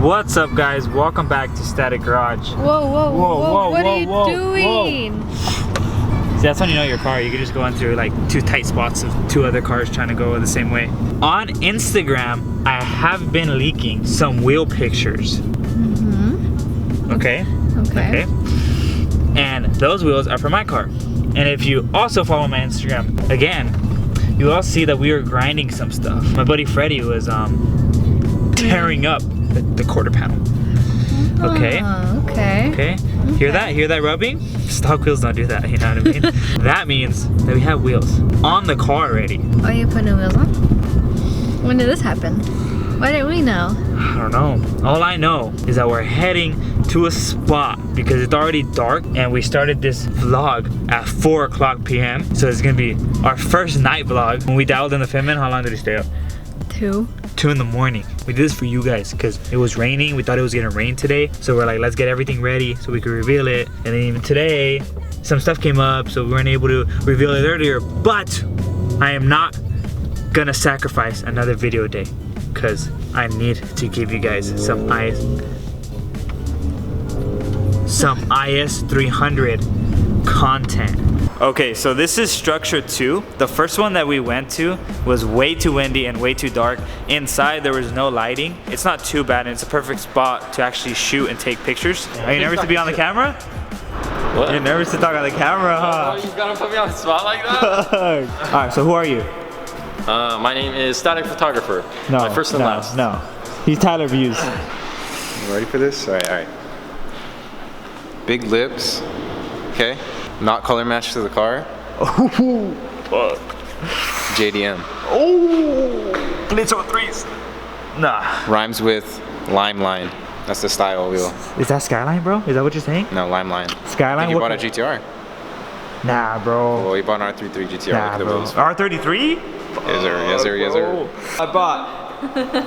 What's up, guys? Welcome back to Static Garage. Whoa, what are you doing? See, that's when you know your car. You can just go into like two tight spots of two other cars trying to go the same way. On Instagram, I have been leaking some wheel pictures. Okay. And those wheels are for my car. And if you also follow my Instagram, again, you will see that we were grinding some stuff. My buddy Freddie was tearing up the quarter panel. Okay. Okay. Hear that? Hear that rubbing? Stock wheels don't do that, you know what I mean? That means that we have wheels on the car already. Oh, you put new wheels on? When did this happen? Why didn't we know? I don't know. All I know is that we're heading to a spot because it's already dark and we started this vlog at 4:00 p.m. So it's gonna be our first night vlog. When we dialed in the Fitment, how long did we stay up? 2 in the morning. We did this for you guys because it was raining. We thought it was gonna rain today. So we're like, let's get everything ready so we could reveal it. And then even today, some stuff came up so we weren't able to reveal it earlier. But I am not gonna sacrifice another video day because I need to give you guys some IS300 content. Okay, so this is structure 2. The first one that we went to was way too windy and way too dark. Inside there was no lighting. It's not too bad and it's a perfect spot to actually shoot and take pictures. Are you nervous to be on the camera? What? You're nervous to talk on the camera, huh? Oh, you gotta put me on the spot like that? Alright, so who are you? My name is Static Photographer. No, my first and last. No, he's Tyler Views. You ready for this? Alright. Big lips. Okay. Not color matched to the car. Oh, fuck. JDM. Oh, Blitzo 3s. Nah. Rhymes with lime line. That's the style wheel. Is that Skyline, bro? Is that what you're saying? No, lime line. Skyline? You bought a GTR. Nah, bro. Well, you bought an R33 GTR. Nah, bro. R33? Yes, sir. Yes, sir. Yes, sir. I bought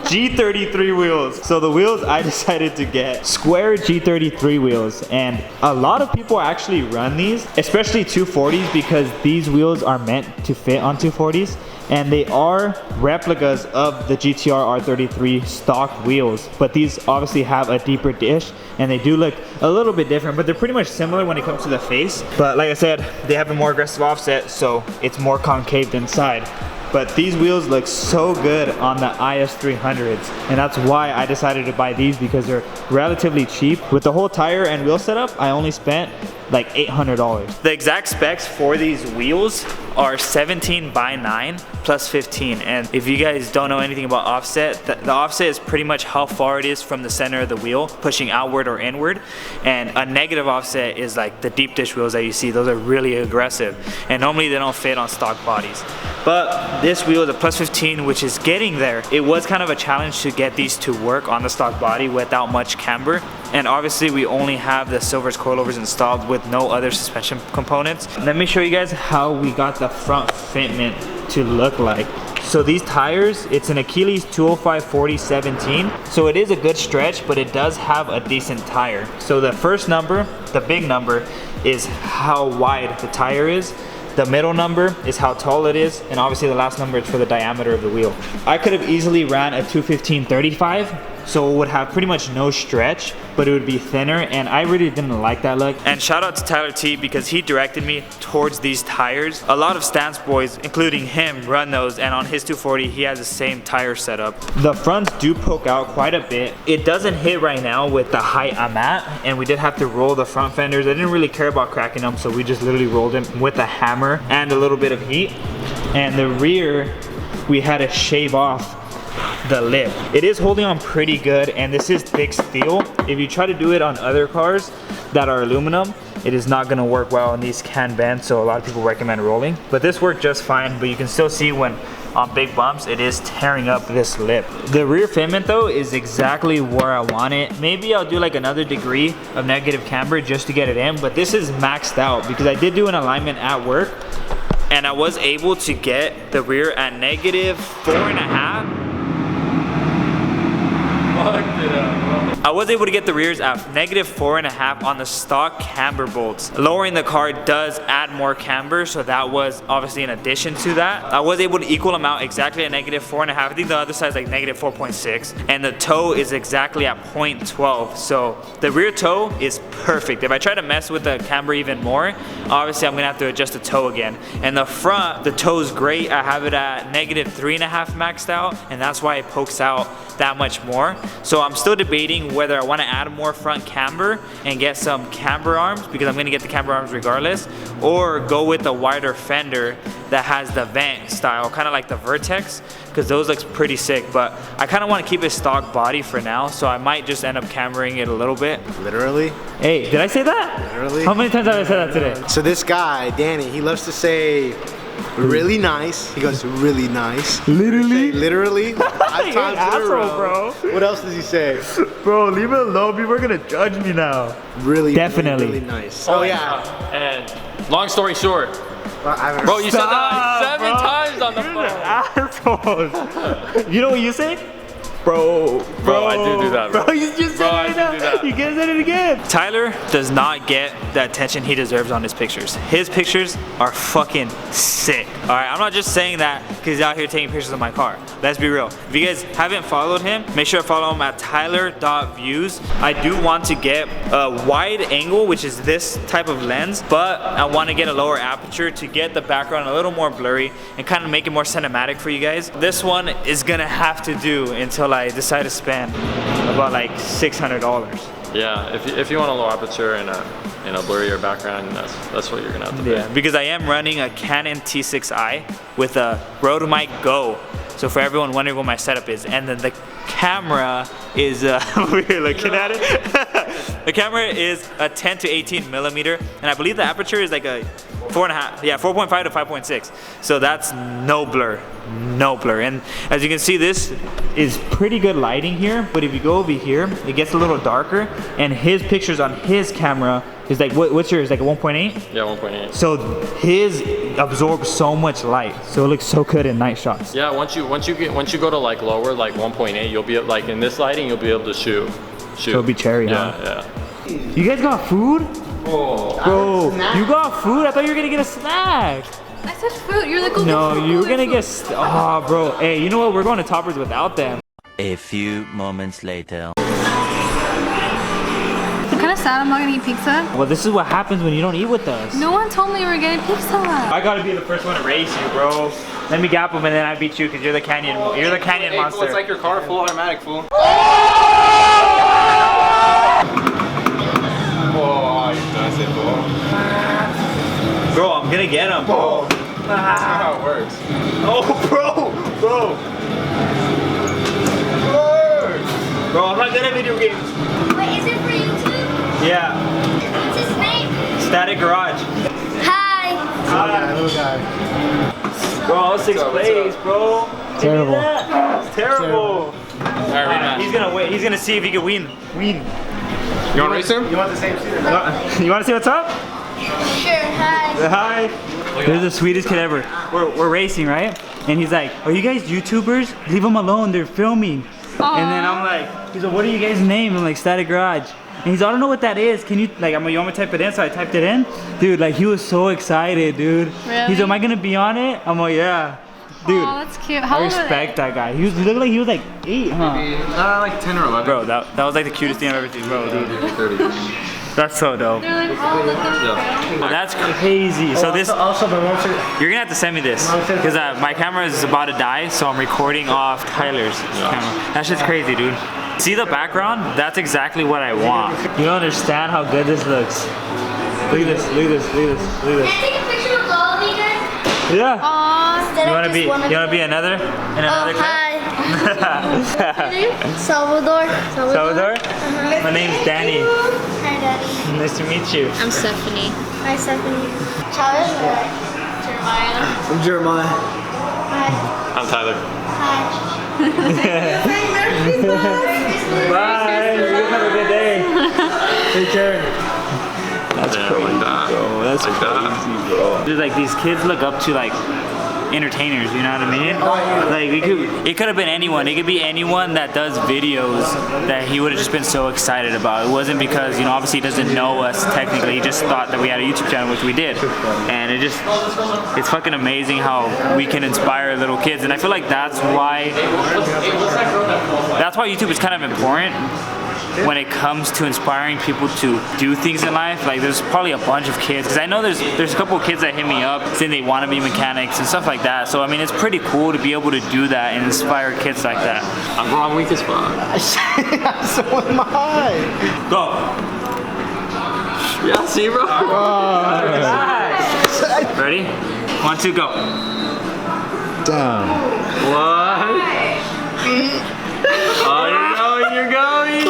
G33 wheels. So the wheels I decided to get, square G33 wheels, and a lot of people actually run these, especially 240s, because these wheels are meant to fit on 240s, and they are replicas of the GTR R33 stock wheels, but these obviously have a deeper dish and they do look a little bit different, but they're pretty much similar when it comes to the face. But like I said, they have a more aggressive offset, so it's more concaved inside. But these wheels look so good on the IS300s, and that's why I decided to buy these, because they're relatively cheap. With the whole tire and wheel setup, I only spent like $800. The exact specs for these wheels are 17/9 plus 15, and if you guys don't know anything about offset, the offset is pretty much how far it is from the center of the wheel, pushing outward or inward, and a negative offset is like the deep dish wheels that you see. Those are really aggressive, and normally they don't fit on stock bodies. But this wheel is a plus 15, which is getting there. It was kind of a challenge to get these to work on the stock body without much camber. And obviously we only have the Silver's coilovers installed with no other suspension components. Let me show you guys how we got the front fitment to look like. So these tires, it's an Achilles 205/40/17. So it is a good stretch, but it does have a decent tire. So the first number, the big number, is how wide the tire is. The middle number is how tall it is, and obviously the last number is for the diameter of the wheel. I could have easily ran a 215/35, so it would have pretty much no stretch, but it would be thinner, and I really didn't like that look. And shout out to Tyler T, because he directed me towards these tires. A lot of stance boys, including him, run those, and on his 240 he has the same tire setup. The fronts do poke out quite a bit. It doesn't hit right now with the height I'm at, and we did have to roll the front fenders. I didn't really care about cracking them, so we just literally rolled them with a hammer and a little bit of heat. And the rear, we had to shave off the lip. It is holding on pretty good, and this is thick steel. If you try to do it on other cars that are aluminum, it is not gonna work well, and these can bend, so a lot of people recommend rolling. But this worked just fine, but you can still see when on big bumps, it is tearing up this lip. The rear fitment though is exactly where I want it. Maybe I'll do like another degree of negative camber just to get it in, but this is maxed out because I did do an alignment at work, and I was able to get the rear at negative 4.5. I was able to get the rears at -4.5 on the stock camber bolts. Lowering the car does add more camber, so that was obviously in addition to that. I was able to equal them out exactly at -4.5. I think the other side is like -4.6, and the toe is exactly at 0.12. So the rear toe is perfect. If I try to mess with the camber even more, obviously I'm gonna have to adjust the toe again. And the front, the toe is great. I have it at -3.5 maxed out, and that's why it pokes out that much more. So I'm still debating whether I want to add more front camber and get some camber arms, because I'm gonna get the camber arms regardless, or go with a wider fender that has the vent style, kind of like the Vertex, because those looks pretty sick. But I kind of want to keep it stock body for now, so I might just end up cambering it a little bit. Literally? Hey, did I say that? Literally? How many times have I said that today? So this guy, Danny, he loves to say really nice. He goes really nice. Literally? Literally? 5 You're times an in a asshole, row. bro. What else does he say? Bro, leave it alone. People are gonna judge me now. Really, Definitely. really, really nice. Oh yeah. And long story short, Well, I haven't bro, you said that Stop, like 7 bro. times on the You're phone. an asshole. You know what you say? Bro, I do that, bro. Bro, you just said I it do now. do that. You can't say it again. Tyler does not get the attention he deserves on his pictures. His pictures are fucking sick. All right, I'm not just saying that because he's out here taking pictures of my car. Let's be real. If you guys haven't followed him, make sure to follow him at tyler.views. I do want to get a wide angle, which is this type of lens, but I want to get a lower aperture to get the background a little more blurry and kind of make it more cinematic for you guys. This one is gonna have to do until I decide to spend about like $600. Yeah, if you want a low aperture and a blurrier background, that's what you're gonna have to Yeah, pay. because I am running a Canon T6i with a Rode Mic Go. So for everyone wondering what my setup is, and then the camera is we're looking at it. The camera is a 10 to 18 millimeter, and I believe the aperture is like a 4.5, yeah, 4.5 to 5.6. So that's no blur, no blur. And as you can see, this is pretty good lighting here. But if you go over here, it gets a little darker. And his pictures on his camera is like, what's yours? Like a 1.8? Yeah, 1.8. So his absorbs so much light, so it looks so good in night shots. Yeah, once you go to like lower, like 1.8, you'll be like in this lighting, you'll be able to shoot. So it'll be cherry, Yeah, huh? yeah. You guys got food? Oh. Bro, you got food? I thought you were gonna get a snack. I said fruit. You're like, go No, get fruit, you go were gonna get get, oh bro. Hey, you know what? We're going to Toppers without them. A few moments later. I'm kind of sad I'm not gonna eat pizza. Well, this is what happens when you don't eat with us. No one told me you were getting pizza. I gotta be the first one to race you, bro. Let me gap him and then I beat you because you're the canyon monster. It's like your car full automatic, fool. Oh, you done it, fool. Bro, I'm gonna get him. Oh. That's not how it works. Oh, bro. Bro, I'm not good at video games. Wait, is it for YouTube? Yeah. What's his name? Static Garage. Hi. Little guy. Bro, 6th place, bro. Terrible. It's terrible. Alright, rematch. He's gonna win. He's gonna see if he can win. You want to race him? You want the same seat? You wanna see what's up? Sure, hi. Hi. This is the sweetest kid ever. We're racing, right? And he's like, are you guys YouTubers? Leave them alone, they're filming. And then I'm like, he's like, what are you guys' name? I'm like, Static Garage. And he's like, I don't know what that is. Can you, like, I'm like, you want me to type it in? So I typed it in. Dude, like, he was so excited, dude. Really? He's like, am I gonna be on it? I'm like, yeah. Dude, Oh, that's cute. How I old are respect that guy. He looked like he was like 8, huh? Like 10 or 11. Bro, that was like the cutest thing I've ever seen, bro, dude. 30. That's so dope. They're like, oh, look at them. That's crazy. So this, Also, my mom said, you're gonna have to send me this because my camera is about to die, so I'm recording off Tyler's camera. That shit's crazy, dude. See the background? That's exactly what I want. You don't understand how good this looks. Look at this, look at this, look at this, look at Can I take a picture with all of you guys? this. Yeah. Aw. Instead You of wanna just be one of another in another Oh, hi. Salvador. Salvador? My name's Danny. Hi, Daddy. Nice to meet you. I'm Stephanie. Hi, Stephanie. Charles. Jeremiah. I'm Jeremiah. Hi. I'm Tyler. Hi. Bye. You guys have a good day. Take care. That's Yeah, crazy, like that. bro. That's Like that. crazy, bro. Dude, like these kids look up to like entertainers, you know what I mean? Like it could have been anyone. It could be anyone that does videos that he would have just been so excited about. It wasn't because, you know, obviously he doesn't know us technically. He just thought that we had a YouTube channel, which we did. And it's fucking amazing how we can inspire little kids. And I feel like that's why YouTube is kind of important when it comes to inspiring people to do things in life. Like there's probably a bunch of kids, because I know there's a couple of kids that hit me up saying they want to be mechanics and stuff like that. So I mean, it's pretty cool to be able to do that and inspire kids like that. I'm wrong weak as fuck. So am I. Go. Yeah, see, bro? Ready? 1, 2, go. Down. What? Oh, you're going.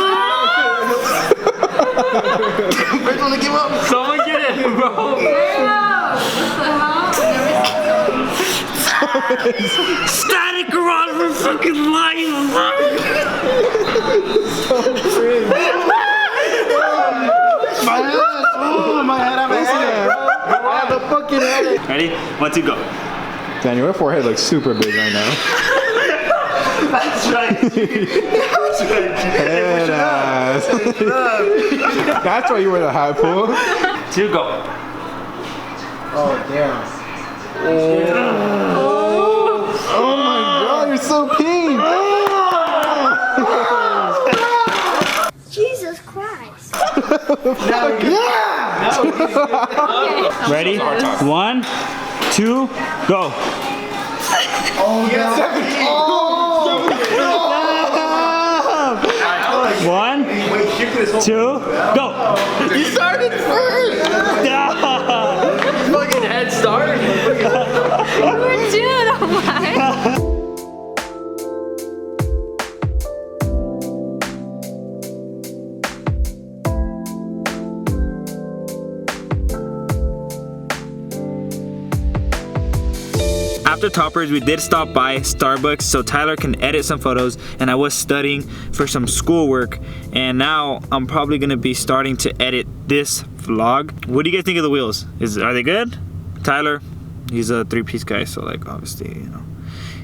First one to give up. Someone get it, bro. Static garage for fucking life, bro. My head, I'm the fucking head. Ready? 1, 2, go. Daniel, your forehead looks super big right now. That's right. Head ass. That's why you wear the high pull. 2, go. Oh, damn. Oh my god, you're so pink. Jesus Christ. Ready? 1, 2, go. Oh, yeah. 1, 2, go. You started first. Fucking head start. We're doing alright. After Toppers, we did stop by Starbucks so Tyler can edit some photos, and I was studying for some schoolwork, and now I'm probably gonna be starting to edit this vlog. What do you guys think of the wheels? Are they good? Tyler, he's a 3-piece guy, so like obviously, you know,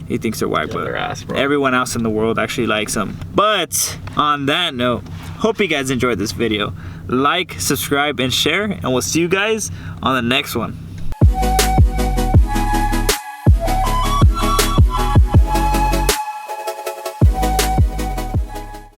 he thinks they're white, but they're ass, bro. everyone else in the world actually likes them. But on that note, hope you guys enjoyed this video. Like, subscribe, and share, and we'll see you guys on the next one.